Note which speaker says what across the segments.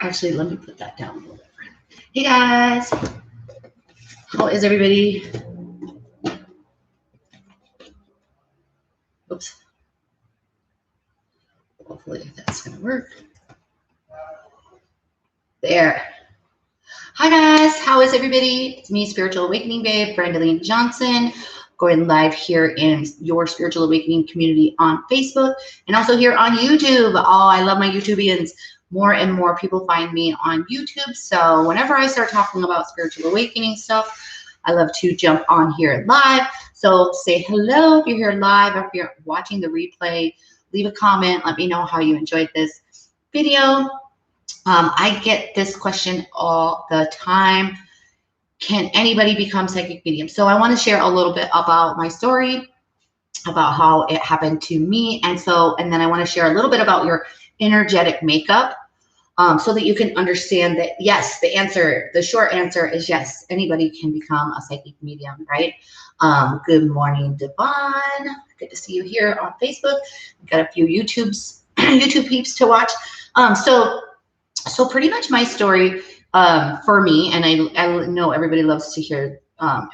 Speaker 1: Actually, let me put that down a little bit. Hey guys, how is everybody? Oops. Hopefully that's gonna work. There. Hi guys, how is everybody? It's me, Spiritual Awakening Babe, Brandaline Johnson, going live here in your Spiritual Awakening community on Facebook and also here on YouTube. Oh, I love my YouTubians. More and more people find me on YouTube. So whenever I start talking about spiritual awakening stuff, I love to jump on here live. So say hello if you're here live, or if you're watching the replay, leave a comment. Let me know how you enjoyed this video. I get this question all the time. Can anybody become psychic medium? So I want to share a little bit about my story, about how it happened to me. And then I want to share a little bit about your energetic makeup, so that you can understand that, yes, the short answer is yes, anybody can become a psychic medium, right? Good morning, Devon. Good to see you here on Facebook. We've got a few YouTube peeps to watch. So pretty much my story, for me, and I know everybody loves to hear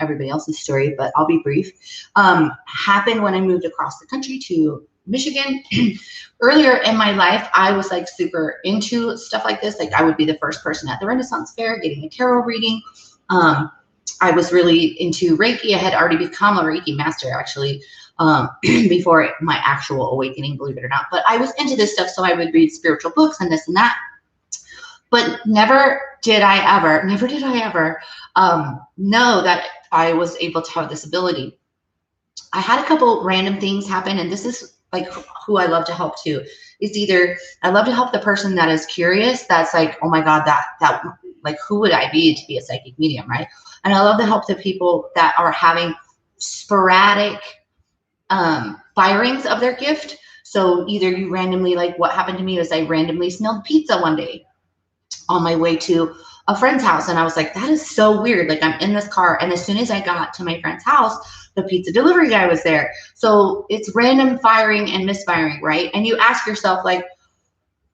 Speaker 1: everybody else's story, but I'll be brief, happened when I moved across the country to Michigan. Earlier in my life, I was like super into stuff like this. Like I would be the first person at the Renaissance Fair getting a tarot reading. I was really into Reiki. I had already become a Reiki master actually, before my actual awakening, believe it or not. But I was into this stuff, so I would read spiritual books and this and that. But never did I ever know that I was able to have this ability. I had a couple random things happen, and this is like who I love to help too. It's either I love to help the person that is curious, that's like, oh my God, that like, who would I be to be a psychic medium, right? And I love to help the people that are having sporadic firings of their gift. So either you randomly, like what happened to me is I randomly smelled pizza one day on my way to a friend's house. And I was like, that is so weird. Like I'm in this car. And as soon as I got to my friend's house, the pizza delivery guy was there. So it's random firing and misfiring, right? And you ask yourself like,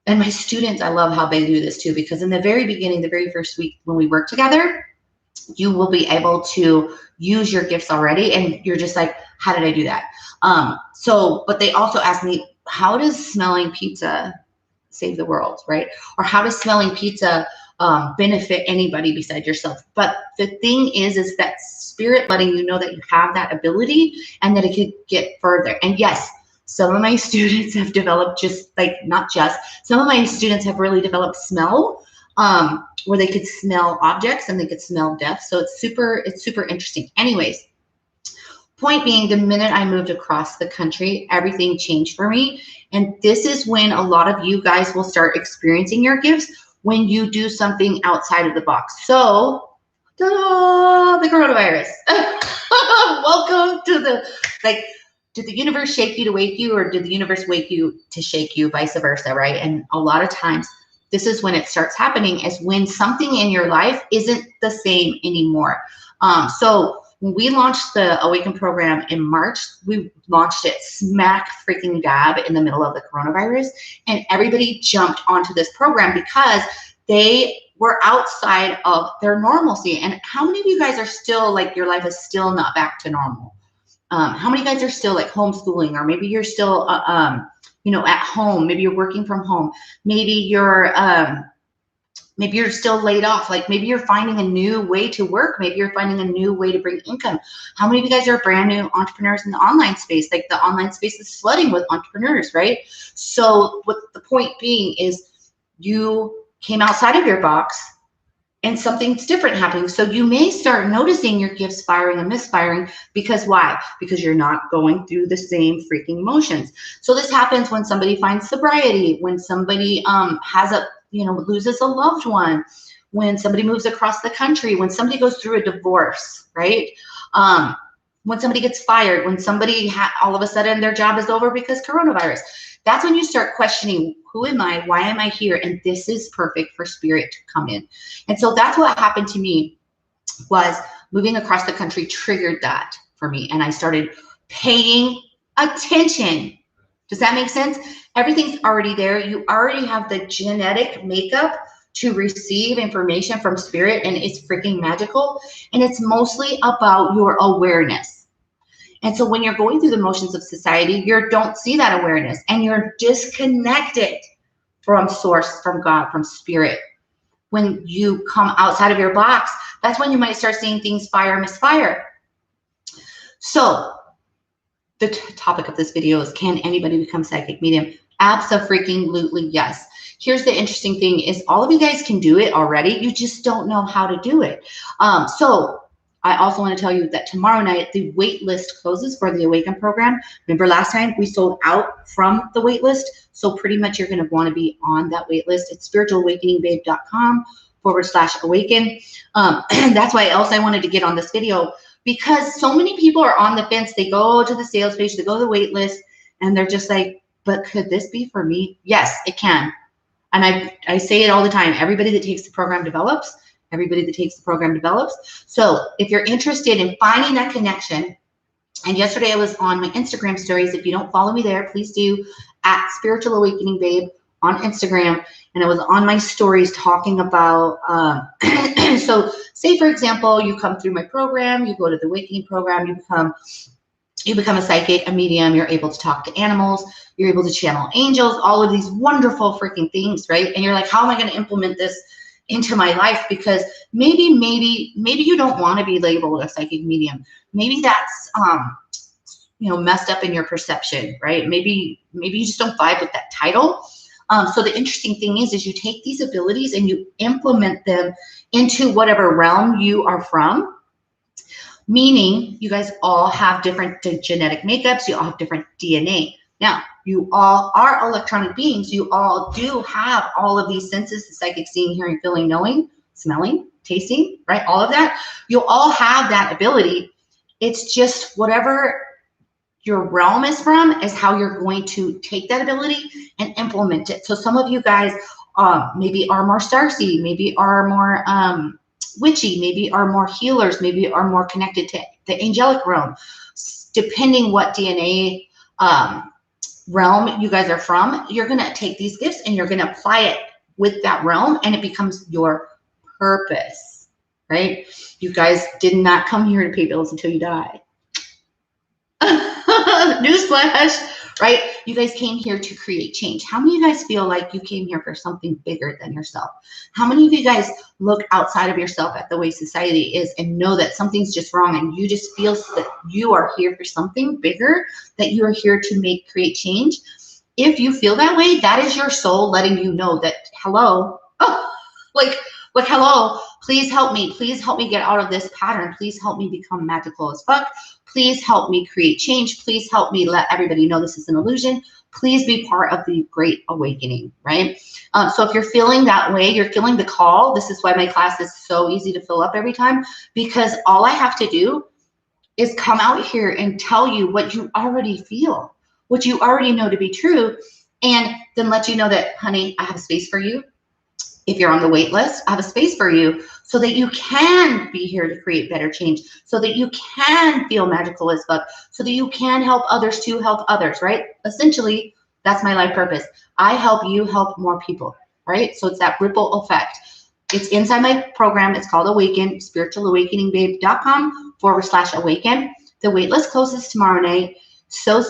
Speaker 1: and my students, I love how they do this too, because in the very beginning, the very first week when we work together, you will be able to use your gifts already. And you're just like, how did I do that? But they also ask me, how does smelling pizza save the world, right? Or how does smelling pizza benefit anybody besides yourself? But the thing is that spirit letting you know that you have that ability and that it could get further. And yes, some of my students have developed some of my students have really developed smell, where they could smell objects and they could smell death. So it's super interesting. Anyways, point being, the minute I moved across the country, everything changed for me. And this is when a lot of you guys will start experiencing your gifts, when you do something outside of the box. So, the coronavirus. Welcome to did the universe shake you to wake you, or did the universe wake you to shake you, vice versa, right? And a lot of times, this is when it starts happening, is when something in your life isn't the same anymore. So when we launched the Awaken program in March, we launched it smack freaking dab in the middle of the coronavirus. And everybody jumped onto this program because they were outside of their normalcy. And how many of you guys are still like, your life is still not back to normal? How many guys are still like homeschooling, or maybe you're still, at home, maybe you're working from home, maybe you're still laid off, like maybe you're finding a new way to work, maybe you're finding a new way to bring income. How many of you guys are brand new entrepreneurs in the online space? Like the online space is flooding with entrepreneurs, right? So what the point being is, you came outside of your box and something's different happening. So you may start noticing your gifts firing and misfiring. Because why? Because you're not going through the same freaking motions. So this happens when somebody finds sobriety, when somebody loses a loved one, when somebody moves across the country, when somebody goes through a divorce, right? When somebody gets fired, when somebody all of a sudden their job is over because coronavirus. That's when you start questioning, who am I? Why am I here? And this is perfect for spirit to come in. And so that's what happened to me, was moving across the country triggered that for me. And I started paying attention. Does that make sense? Everything's already there. You already have the genetic makeup to receive information from spirit, and it's freaking magical. And it's mostly about your awareness. And so when you're going through the motions of society, you don't see that awareness, and you're disconnected from source, from God, from spirit. When you come outside of your box, that's when you might start seeing things fire, misfire. So the topic of this video is, can anybody become psychic medium? Abso-freaking-lutely yes. Here's the interesting thing is all of you guys can do it already. You just don't know how to do it. So I also want to tell you that tomorrow night, the wait list closes for the Awaken program. Remember last time we sold out from the wait list. So pretty much you're going to want to be on that wait list. It's spiritualawakeningbabe.com/awaken. And that's why else I wanted to get on this video, because so many people are on the fence. They go to the sales page, they go to the wait list, and they're just like, but could this be for me? Yes, it can. And I say it all the time. Everybody that takes the program develops. Everybody that takes the program develops. So if you're interested in finding that connection, and yesterday I was on my Instagram stories. If you don't follow me there, please do, at Spiritual Awakening Babe on Instagram. And I was on my stories talking about, so say for example, you come through my program, you go to the Awakening program, you become a psychic, a medium, you're able to talk to animals, you're able to channel angels, all of these wonderful freaking things, right? And you're like, how am I going to implement this into my life? Because maybe you don't want to be labeled a psychic medium. Maybe that's, messed up in your perception, right? Maybe you just don't vibe with that title. So the interesting thing is you take these abilities and you implement them into whatever realm you are from. Meaning you guys all have different genetic makeups. You all have different DNA. Now, you all are electronic beings. You all do have all of these senses, the psychic, seeing, hearing, feeling, knowing, smelling, tasting, right? All of that. You all have that ability. It's just whatever your realm is from is how you're going to take that ability and implement it. So some of you guys maybe are more starseed, maybe are more witchy, maybe are more healers, maybe are more connected to the angelic realm. Depending what DNA realm you guys are from, you're going to take these gifts and you're going to apply it with that realm, and it becomes your purpose, right? You guys did not come here to pay bills until you die. Newsflash, right? You guys came here to create change. How many of you guys feel like you came here for something bigger than yourself? How many of you guys look outside of yourself at the way society is and know that something's just wrong, and you just feel that you are here for something bigger, that you are here to create change? If you feel that way, that is your soul letting you know that, hello, hello, please help me. Please help me get out of this pattern. Please help me become magical as fuck. Please help me create change. Please help me let everybody know this is an illusion. Please be part of the great awakening, right? So if you're feeling that way, you're feeling the call. This is why my class is so easy to fill up every time, because all I have to do is come out here and tell you what you already feel, what you already know to be true, and then let you know that, honey, I have a space for you. If you're on the wait list, I have a space for you so that you can be here to create better change, so that you can feel magical as fuck, so that you can help others to help others, right? Essentially, that's my life purpose. I help you help more people, right? So it's that ripple effect. It's inside my program. It's called Awaken, spiritualawakeningbabe.com/awaken. The wait list closes tomorrow night. So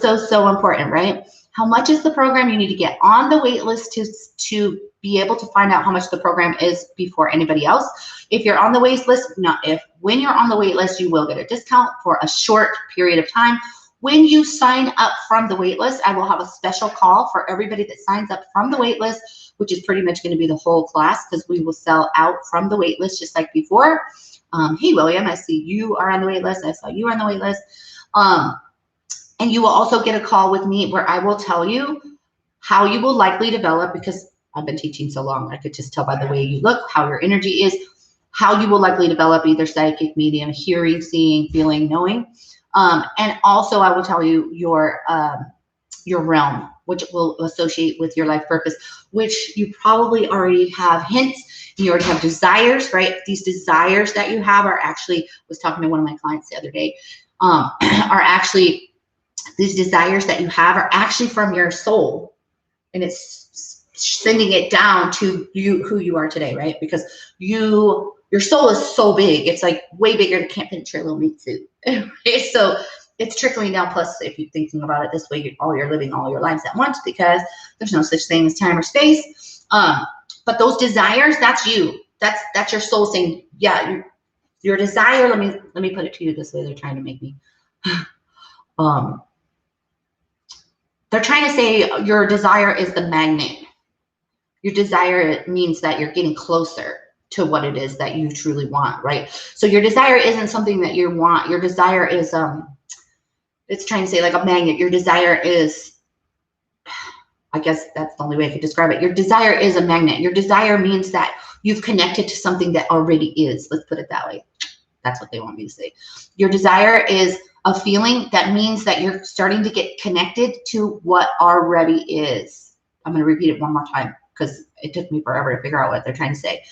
Speaker 1: important, right? How much is the program? You need to get on the wait list to be able to find out how much the program is before anybody else. If you're on the wait list, when you're on the wait list, you will get a discount for a short period of time. When you sign up from the wait list, I will have a special call for everybody that signs up from the wait list, which is pretty much going to be the whole class, because we will sell out from the wait list just like before. Hey, William, I see you are on the wait list. I saw you on the wait list. And you will also get a call with me where I will tell you how you will likely develop, because I've been teaching so long, I could just tell by the way you look, how your energy is, how you will likely develop either psychic, medium, hearing, seeing, feeling, knowing. And also I will tell you your realm, which will associate with your life purpose, which you probably already have hints. You already have desires, right? These desires that you have are actually, I was talking to one of my clients the other day, these desires that you have are actually from your soul. And it's sending it down to you, who you are today, right? Because your soul is so big. It's like way bigger than can't penetrate a little meat suit. So it's trickling down. Plus, if you're thinking about it this way, you're living all your lives at once, because there's no such thing as time or space. But those desires, that's you. That's your soul saying, yeah, your desire. Let me put it to you this way. They're trying to make me. They're trying to say your desire is the magnet. Your desire means that you're getting closer to what it is that you truly want, right? So your desire isn't something that you want. Your desire is, it's trying to say like a magnet. Your desire is, I guess that's the only way I could describe it. Your desire is a magnet. Your desire means that you've connected to something that already is. Let's put it that way. That's what they want me to say. Your desire is a feeling that means that you're starting to get connected to what already is. I'm going to repeat it one more time because it took me forever to figure out what they're trying to say.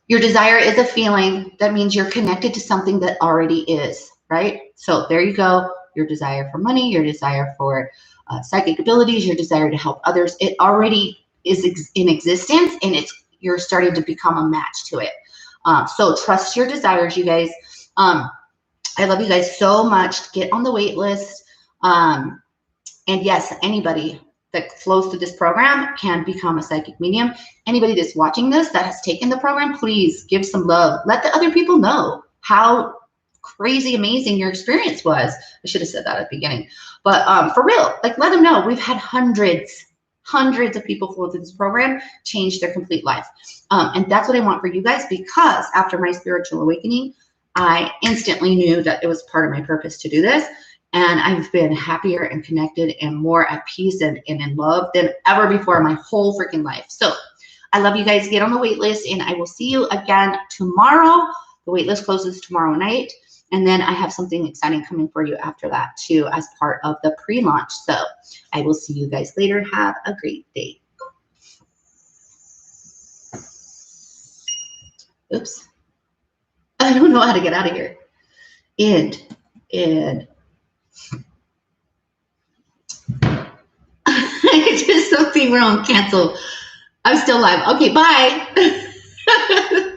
Speaker 1: Your desire is a feeling that means you're connected to something that already is, right? So there you go. Your desire for money, your desire for psychic abilities, your desire to help others. It already is in existence, and you're starting to become a match to it. So trust your desires, you guys. I love you guys so much. Get on the wait list. And yes, anybody that flows through this program can become a psychic medium. Anybody that's watching this that has taken the program, please give some love. Let the other people know how crazy amazing your experience was. I should have said that at the beginning. But for real, like, let them know. We've had hundreds of people flow through this program, change their complete life. And that's what I want for you guys, because after my spiritual awakening, I instantly knew that it was part of my purpose to do this. And I've been happier and connected and more at peace and in love than ever before in my whole freaking life. So I love you guys. Get on the wait list, and I will see you again tomorrow. The wait list closes tomorrow night. And then I have something exciting coming for you after that too, as part of the pre-launch. So I will see you guys later. Have a great day. Oops. I don't know how to get out of here. And I did something wrong. Cancel. I'm still live. Okay, bye.